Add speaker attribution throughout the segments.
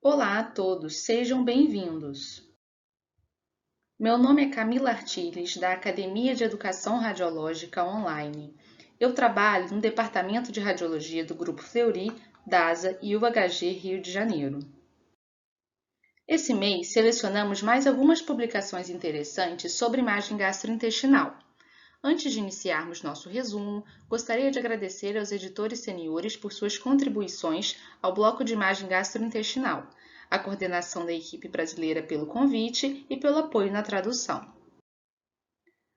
Speaker 1: Olá a todos, sejam bem-vindos. Meu nome é Camila Artiles, da Academia de Educação Radiológica Online. Eu trabalho no Departamento de Radiologia do Grupo Fleury, DASA e UHG Rio de Janeiro. Esse mês, selecionamos mais algumas publicações interessantes sobre imagem gastrointestinal. Antes de iniciarmos nosso resumo, gostaria de agradecer aos editores seniores por suas contribuições ao bloco de imagem gastrointestinal, a coordenação da equipe brasileira pelo convite e pelo apoio na tradução.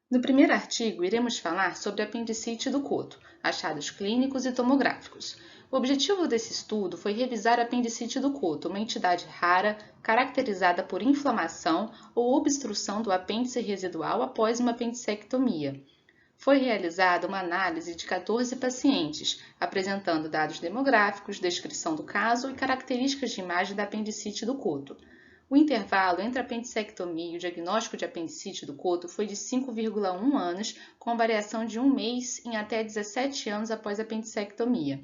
Speaker 1: No primeiro artigo, iremos falar sobre apendicite do coto, achados clínicos e tomográficos. O objetivo desse estudo foi revisar a apendicite do coto, uma entidade rara caracterizada por inflamação ou obstrução do apêndice residual após uma apendicectomia. Foi realizada uma análise de 14 pacientes, apresentando dados demográficos, descrição do caso e características de imagem da apendicite do coto. O intervalo entre a apendicectomia e o diagnóstico de apendicite do coto foi de 5,1 anos, com variação de 1 mês em até 17 anos após a apendicectomia.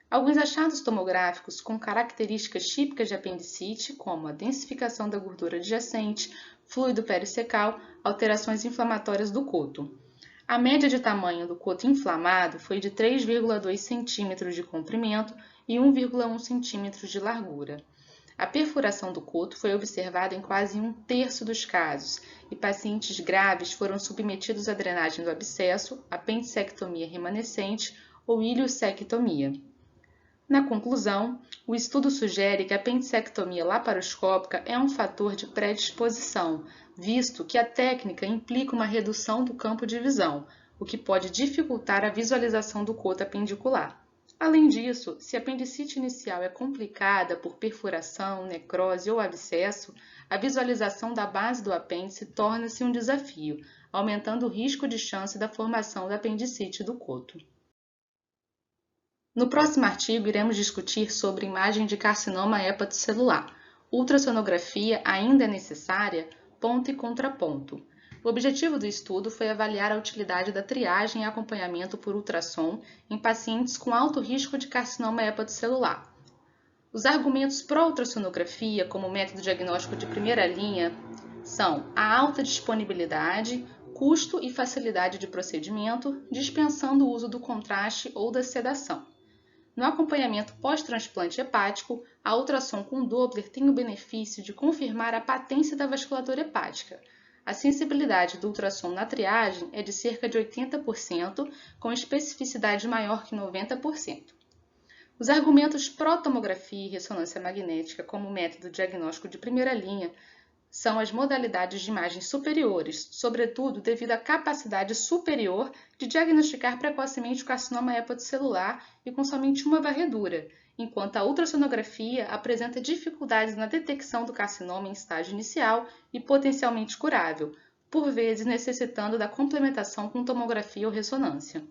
Speaker 1: Alguns achados tomográficos com características típicas de apendicite, como a densificação da gordura adjacente, fluido perissecal, alterações inflamatórias do coto. A média de tamanho do coto inflamado foi de 3,2 cm de comprimento e 1,1 cm de largura. A perfuração do coto foi observada em quase 1/3 dos casos e pacientes graves foram submetidos à drenagem do abscesso, apendicectomia remanescente ou iliosectomia. Na conclusão, o estudo sugere que a apendicectomia laparoscópica é um fator de predisposição, visto que a técnica implica uma redução do campo de visão, o que pode dificultar a visualização do coto apendicular. Além disso, se a apendicite inicial é complicada por perfuração, necrose ou abscesso, a visualização da base do apêndice torna-se um desafio, aumentando o risco de chance da formação da apendicite do coto. No próximo artigo, iremos discutir sobre imagem de carcinoma hepatocelular. Ultrassonografia ainda é necessária? Ponto e contraponto. O objetivo do estudo foi avaliar a utilidade da triagem e acompanhamento por ultrassom em pacientes com alto risco de carcinoma hepatocelular. Os argumentos pró-ultrassonografia como método diagnóstico de primeira linha são a alta disponibilidade, custo e facilidade de procedimento, dispensando o uso do contraste ou da sedação. No acompanhamento pós-transplante hepático, a ultrassom com Doppler tem o benefício de confirmar a patência da vasculatura hepática. A sensibilidade do ultrassom na triagem é de cerca de 80%, com especificidade maior que 90%. Os argumentos pró-tomografia e ressonância magnética como método diagnóstico de primeira linha são as modalidades de imagem superiores, sobretudo devido à capacidade superior de diagnosticar precocemente o carcinoma hepatocelular e com somente uma varredura, enquanto a ultrassonografia apresenta dificuldades na detecção do carcinoma em estágio inicial e potencialmente curável, por vezes necessitando da complementação com tomografia ou ressonância.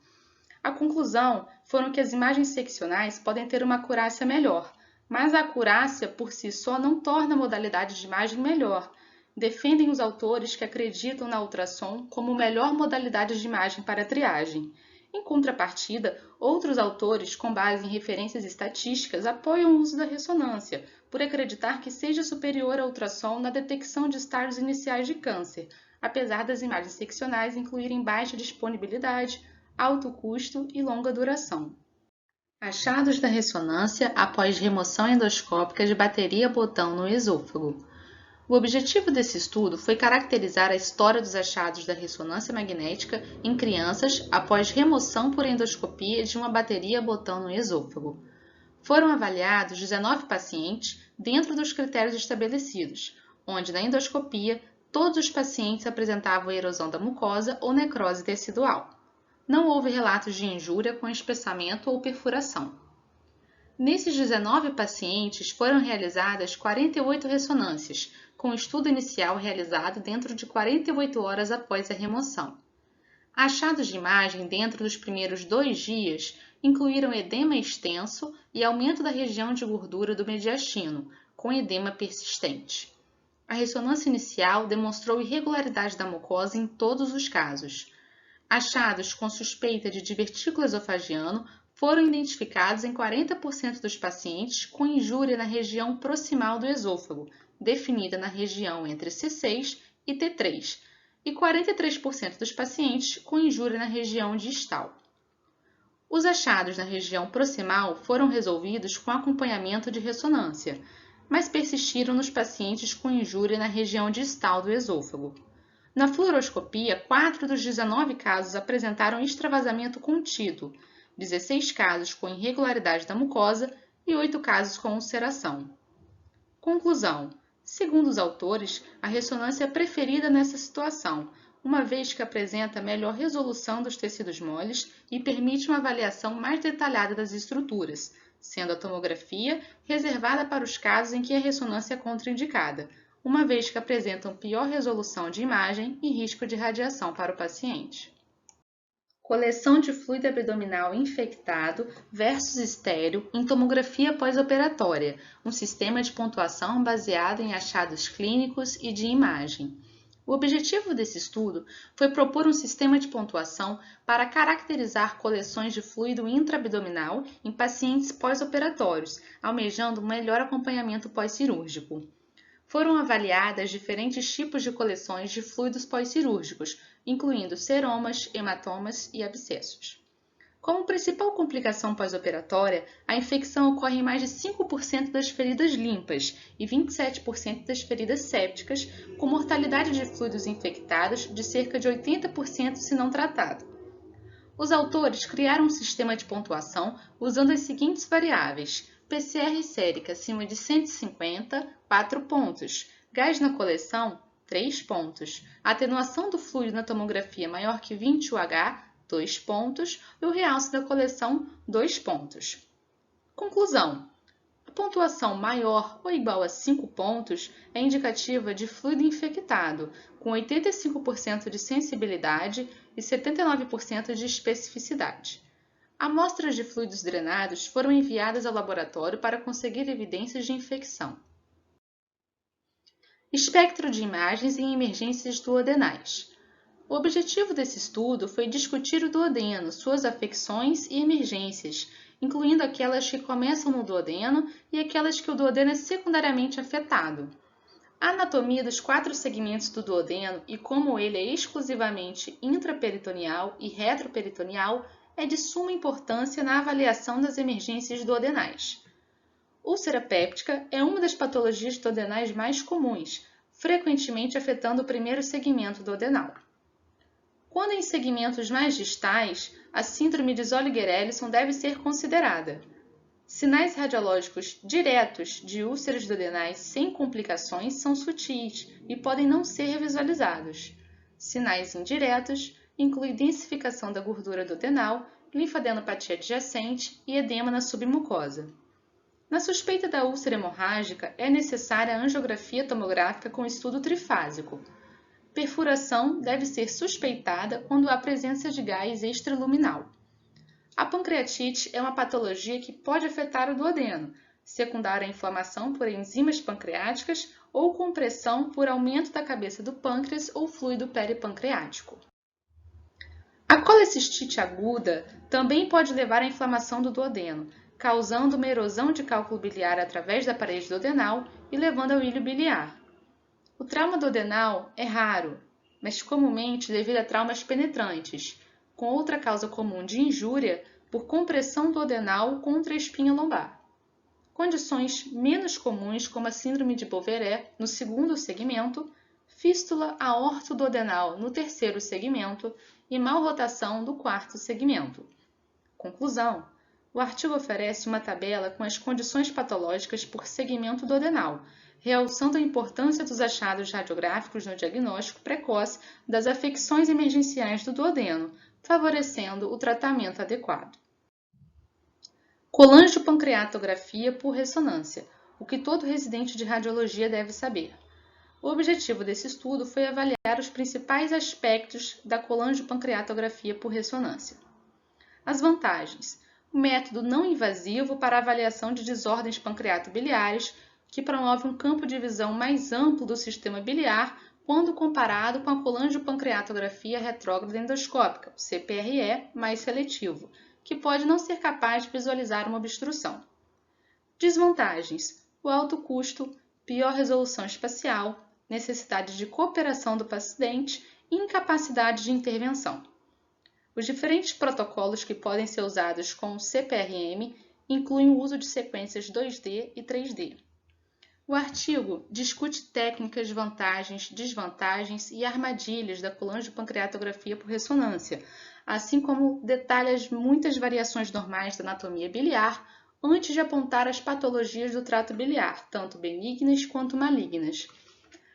Speaker 1: A conclusão foram que as imagens seccionais podem ter uma acurácia melhor, mas a acurácia por si só não torna a modalidade de imagem melhor. Defendem os autores que acreditam na ultrassom como melhor modalidade de imagem para a triagem. Em contrapartida, outros autores, com base em referências estatísticas, apoiam o uso da ressonância, por acreditar que seja superior à ultrassom na detecção de estágios iniciais de câncer, apesar das imagens seccionais incluírem baixa disponibilidade, alto custo e longa duração. Achados da ressonância após remoção endoscópica de bateria-botão no esôfago. O objetivo desse estudo foi caracterizar a história dos achados da ressonância magnética em crianças após remoção por endoscopia de uma bateria-botão no esôfago. Foram avaliados 19 pacientes dentro dos critérios estabelecidos, onde na endoscopia todos os pacientes apresentavam erosão da mucosa ou necrose tecidual. Não houve relatos de injúria com espessamento ou perfuração. Nesses 19 pacientes foram realizadas 48 ressonâncias, com o estudo inicial realizado dentro de 48 horas após a remoção. Achados de imagem dentro dos primeiros 2 dias incluíram edema extenso e aumento da região de gordura do mediastino, com edema persistente. A ressonância inicial demonstrou irregularidade da mucosa em todos os casos. Achados com suspeita de divertículo esofagiano foram identificados em 40% dos pacientes com injúria na região proximal do esôfago, definida na região entre C6 e T3, e 43% dos pacientes com injúria na região distal. Os achados na região proximal foram resolvidos com acompanhamento de ressonância, mas persistiram nos pacientes com injúria na região distal do esôfago. Na fluoroscopia, 4 dos 19 casos apresentaram extravasamento contído, 16 casos com irregularidade da mucosa e 8 casos com ulceração. Conclusão: segundo os autores, a ressonância é preferida nessa situação, uma vez que apresenta melhor resolução dos tecidos moles e permite uma avaliação mais detalhada das estruturas, sendo a tomografia reservada para os casos em que a ressonância é contraindicada, uma vez que apresentam pior resolução de imagem e risco de radiação para o paciente. Coleção de fluido abdominal infectado versus estéril em tomografia pós-operatória, um sistema de pontuação baseado em achados clínicos e de imagem. O objetivo desse estudo foi propor um sistema de pontuação para caracterizar coleções de fluido intraabdominal em pacientes pós-operatórios, almejando um melhor acompanhamento pós-cirúrgico. Foram avaliadas diferentes tipos de coleções de fluidos pós-cirúrgicos, incluindo seromas, hematomas e abscessos. Como principal complicação pós-operatória, a infecção ocorre em mais de 5% das feridas limpas e 27% das feridas sépticas, com mortalidade de fluidos infectados de cerca de 80% se não tratado. Os autores criaram um sistema de pontuação usando as seguintes variáveis: PCR sérica acima de 150, 4 pontos, gás na coleção, 3 pontos, atenuação do fluido na tomografia maior que 20 UH, 2 pontos, e o realce da coleção, 2 pontos. Conclusão: a pontuação maior ou igual a 5 pontos é indicativa de fluido infectado, com 85% de sensibilidade e 79% de especificidade. Amostras de fluidos drenados foram enviadas ao laboratório para conseguir evidências de infecção. Espectro de imagens em emergências duodenais. O objetivo desse estudo foi discutir o duodeno, suas afecções e emergências, incluindo aquelas que começam no duodeno e aquelas que o duodeno é secundariamente afetado. A anatomia dos 4 segmentos do duodeno e como ele é exclusivamente intraperitoneal e retroperitoneal é de suma importância na avaliação das emergências duodenais. Úlcera péptica é uma das patologias duodenais mais comuns, frequentemente afetando o primeiro segmento duodenal. Quando em segmentos mais distais, a síndrome de Zolliger-Ellison deve ser considerada. Sinais radiológicos diretos de úlceras duodenais sem complicações são sutis e podem não ser visualizados. Sinais indiretos incluem densificação da gordura duodenal, linfadenopatia adjacente e edema na submucosa. Na suspeita da úlcera hemorrágica, é necessária a angiografia tomográfica com estudo trifásico. Perfuração deve ser suspeitada quando há presença de gás extraluminal. A pancreatite é uma patologia que pode afetar o duodeno, secundária à inflamação por enzimas pancreáticas ou compressão por aumento da cabeça do pâncreas ou fluido peripancreático. A colecistite aguda também pode levar à inflamação do duodeno, causando uma erosão de cálculo biliar através da parede duodenal e levando ao íleo biliar. O trauma duodenal é raro, mas comumente devido a traumas penetrantes, com outra causa comum de injúria por compressão duodenal contra a espinha lombar. Condições menos comuns, como a síndrome de Bovéret no segundo segmento, fístula aortoduodenal no terceiro segmento e malrotação do quarto segmento. Conclusão: o artigo oferece uma tabela com as condições patológicas por segmento duodenal, realçando a importância dos achados radiográficos no diagnóstico precoce das afecções emergenciais do duodeno, favorecendo o tratamento adequado. Colangiopancreatografia por ressonância, o que todo residente de radiologia deve saber. O objetivo desse estudo foi avaliar os principais aspectos da colangiopancreatografia por ressonância. As vantagens: o método não invasivo para avaliação de desordens pancreatobiliares, que promove um campo de visão mais amplo do sistema biliar quando comparado com a colangiopancreatografia retrógrada endoscópica, CPRE, mais seletivo, que pode não ser capaz de visualizar uma obstrução. Desvantagens: o alto custo, pior resolução espacial, necessidade de cooperação do paciente e incapacidade de intervenção. Os diferentes protocolos que podem ser usados com o CPRM incluem o uso de sequências 2D e 3D. O artigo discute técnicas, vantagens, desvantagens e armadilhas da colangiopancreatografia por ressonância, assim como detalha muitas variações normais da anatomia biliar antes de apontar as patologias do trato biliar, tanto benignas quanto malignas.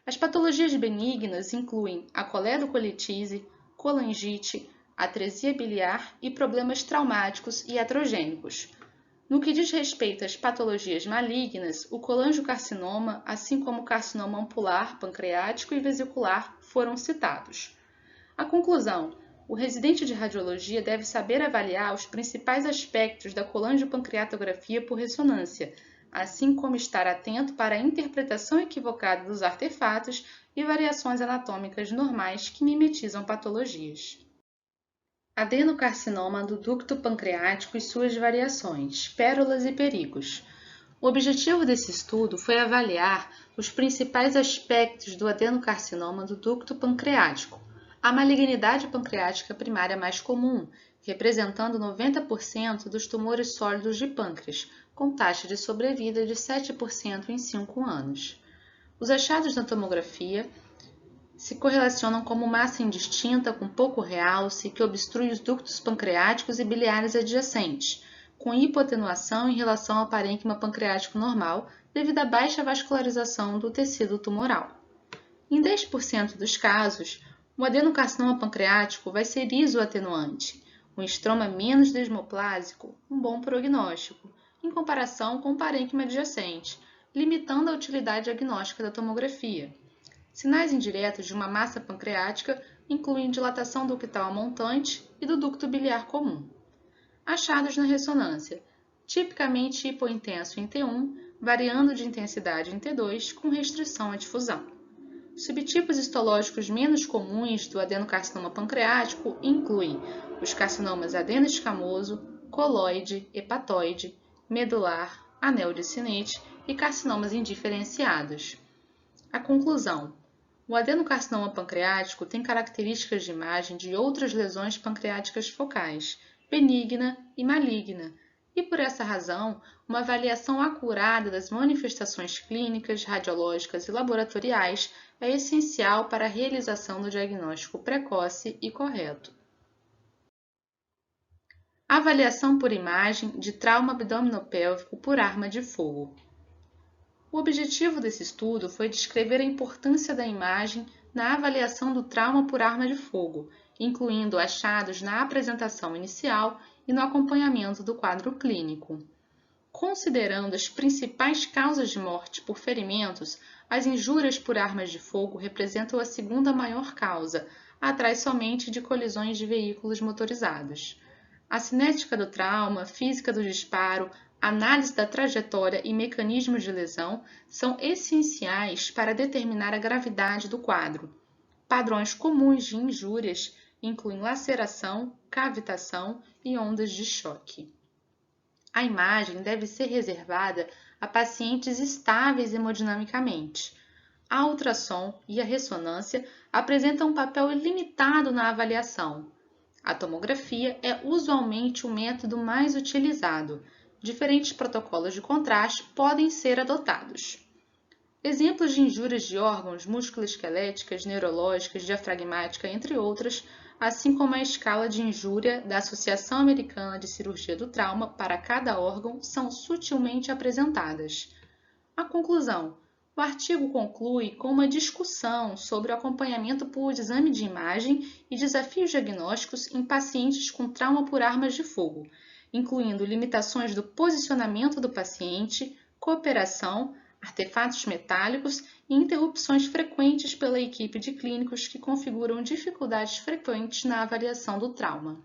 Speaker 1: As patologias benignas incluem a coledocolitise, colangite, atresia biliar e problemas traumáticos e iatrogênicos. No que diz respeito às patologias malignas, o colangiocarcinoma, assim como o carcinoma ampular, pancreático e vesicular, foram citados. A conclusão: o residente de radiologia deve saber avaliar os principais aspectos da colangiopancreatografia por ressonância, assim como estar atento para a interpretação equivocada dos artefatos e variações anatômicas normais que mimetizam patologias. Adenocarcinoma do ducto pancreático e suas variações, pérolas e perigos. O objetivo desse estudo foi avaliar os principais aspectos do adenocarcinoma do ducto pancreático, a malignidade pancreática primária mais comum, representando 90% dos tumores sólidos de pâncreas, com taxa de sobrevida de 7% em 5 anos. Os achados na tomografia se correlacionam como massa indistinta com pouco realce que obstrui os ductos pancreáticos e biliares adjacentes, com hipoatenuação em relação ao parênquima pancreático normal devido à baixa vascularização do tecido tumoral. Em 10% dos casos, o adenocarcinoma pancreático vai ser isoatenuante, um estroma menos desmoplásico, um bom prognóstico, em comparação com o parênquima adjacente, limitando a utilidade diagnóstica da tomografia. Sinais indiretos de uma massa pancreática incluem dilatação ductal montante e do ducto biliar comum. Achados na ressonância: tipicamente hipointenso em T1, variando de intensidade em T2, com restrição à difusão. Subtipos histológicos menos comuns do adenocarcinoma pancreático incluem os carcinomas adenoescamoso, coloide, hepatoide, medular, anel de Sinnett e carcinomas indiferenciados. A conclusão: o adenocarcinoma pancreático tem características de imagem de outras lesões pancreáticas focais, benigna e maligna, e por essa razão, uma avaliação acurada das manifestações clínicas, radiológicas e laboratoriais é essencial para a realização do diagnóstico precoce e correto. Avaliação por imagem de trauma abdominopélvico por arma de fogo. O objetivo desse estudo foi descrever a importância da imagem na avaliação do trauma por arma de fogo, incluindo achados na apresentação inicial e no acompanhamento do quadro clínico. Considerando as principais causas de morte por ferimentos, as injúrias por armas de fogo representam a segunda maior causa, atrás somente de colisões de veículos motorizados. A cinética do trauma, física do disparo, análise da trajetória e mecanismos de lesão são essenciais para determinar a gravidade do quadro. Padrões comuns de injúrias incluem laceração, cavitação e ondas de choque. A imagem deve ser reservada a pacientes estáveis hemodinamicamente. A ultrassom e a ressonância apresentam um papel limitado na avaliação. A tomografia é usualmente o método mais utilizado. Diferentes protocolos de contraste podem ser adotados. Exemplos de injúrias de órgãos musculoesqueléticas, neurológicas, diafragmática, entre outras, assim como a escala de injúria da Associação Americana de Cirurgia do Trauma para cada órgão, são sutilmente apresentadas. A conclusão: o artigo conclui com uma discussão sobre o acompanhamento por exame de imagem e desafios diagnósticos em pacientes com trauma por armas de fogo, incluindo limitações do posicionamento do paciente, cooperação, artefatos metálicos e interrupções frequentes pela equipe de clínicos que configuram dificuldades frequentes na avaliação do trauma.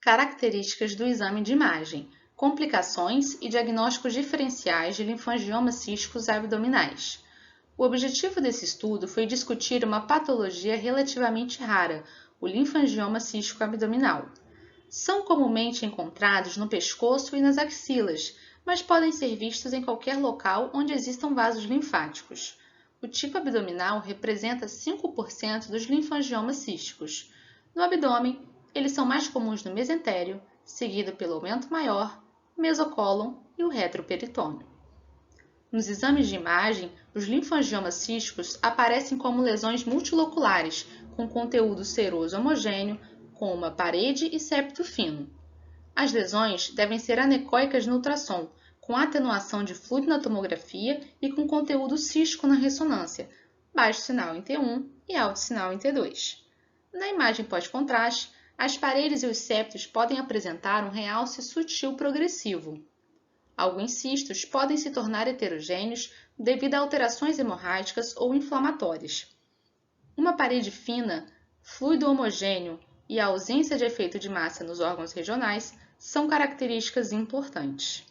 Speaker 1: Características do exame de imagem, complicações e diagnósticos diferenciais de linfangiomas císticos abdominais. O objetivo desse estudo foi discutir uma patologia relativamente rara, o linfangioma cístico abdominal. São comumente encontrados no pescoço e nas axilas, mas podem ser vistos em qualquer local onde existam vasos linfáticos. O tipo abdominal representa 5% dos linfangiomas císticos. No abdômen, eles são mais comuns no mesentério, seguido pelo aumento maior, mesocólon e o retroperitônio. Nos exames de imagem, os linfangiomas císticos aparecem como lesões multiloculares, com conteúdo seroso homogêneo, com uma parede e septo fino. As lesões devem ser anecoicas no ultrassom, com atenuação de fluido na tomografia e com conteúdo cístico na ressonância, baixo sinal em T1 e alto sinal em T2. Na imagem pós-contraste, as paredes e os septos podem apresentar um realce sutil progressivo. Alguns cistos podem se tornar heterogêneos devido a alterações hemorrágicas ou inflamatórias. Uma parede fina, fluido homogêneo e a ausência de efeito de massa nos órgãos regionais são características importantes.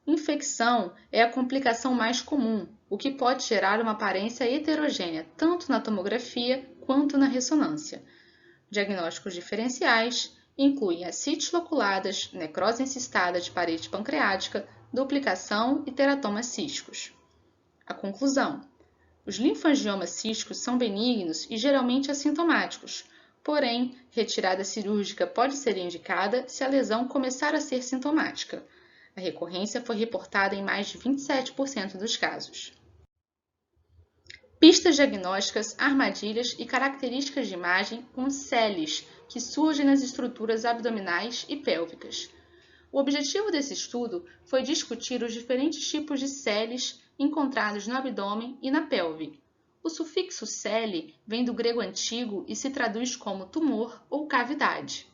Speaker 1: Infecção é a complicação mais comum, o que pode gerar uma aparência heterogênea tanto na tomografia quanto na ressonância. Diagnósticos diferenciais incluem ascites loculadas, necrose encistada de parede pancreática, duplicação e teratomas císticos. A conclusão: os linfangiomas císticos são benignos e geralmente assintomáticos, porém, retirada cirúrgica pode ser indicada se a lesão começar a ser sintomática. A recorrência foi reportada em mais de 27% dos casos. Pistas diagnósticas, armadilhas e características de imagem com SELs, que surgem nas estruturas abdominais e pélvicas. O objetivo desse estudo foi discutir os diferentes tipos de SELs encontrados no abdômen e na pelve. O sufixo SEL vem do grego antigo e se traduz como tumor ou cavidade.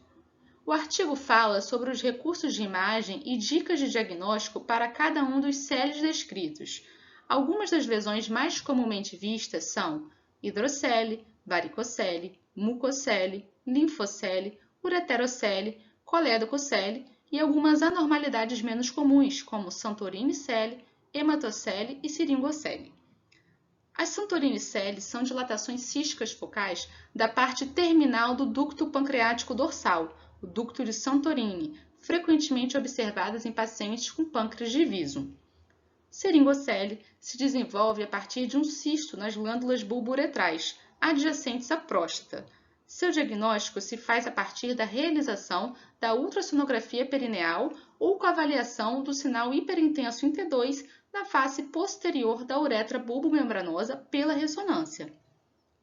Speaker 1: O artigo fala sobre os recursos de imagem e dicas de diagnóstico para cada um dos SELs descritos. Algumas das lesões mais comumente vistas são hidrocele, varicocele, mucocele, linfocele, ureterocele, coledococele e algumas anormalidades menos comuns, como santorini-cele, hematocele e siringocele. As santorini-celes são dilatações císticas focais da parte terminal do ducto pancreático dorsal, o ducto de Santorini, frequentemente observadas em pacientes com pâncreas diviso. Seringocele se desenvolve a partir de um cisto nas glândulas bulbouretrais, adjacentes à próstata. Seu diagnóstico se faz a partir da realização da ultrassonografia perineal ou com a avaliação do sinal hiperintenso em T2 na face posterior da uretra bulbomembranosa pela ressonância.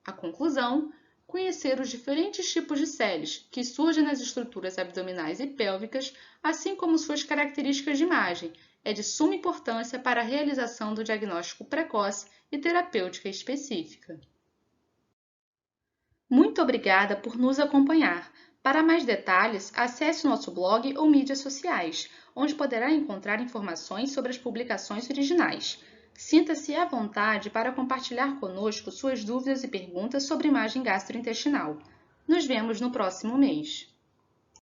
Speaker 1: A conclusão: conhecer os diferentes tipos de SELs que surgem nas estruturas abdominais e pélvicas, assim como suas características de imagem, é de suma importância para a realização do diagnóstico precoce e terapêutica específica. Muito obrigada por nos acompanhar. Para mais detalhes, acesse o nosso blog ou mídias sociais, onde poderá encontrar informações sobre as publicações originais. Sinta-se à vontade para compartilhar conosco suas dúvidas e perguntas sobre imagem gastrointestinal. Nos vemos no próximo mês.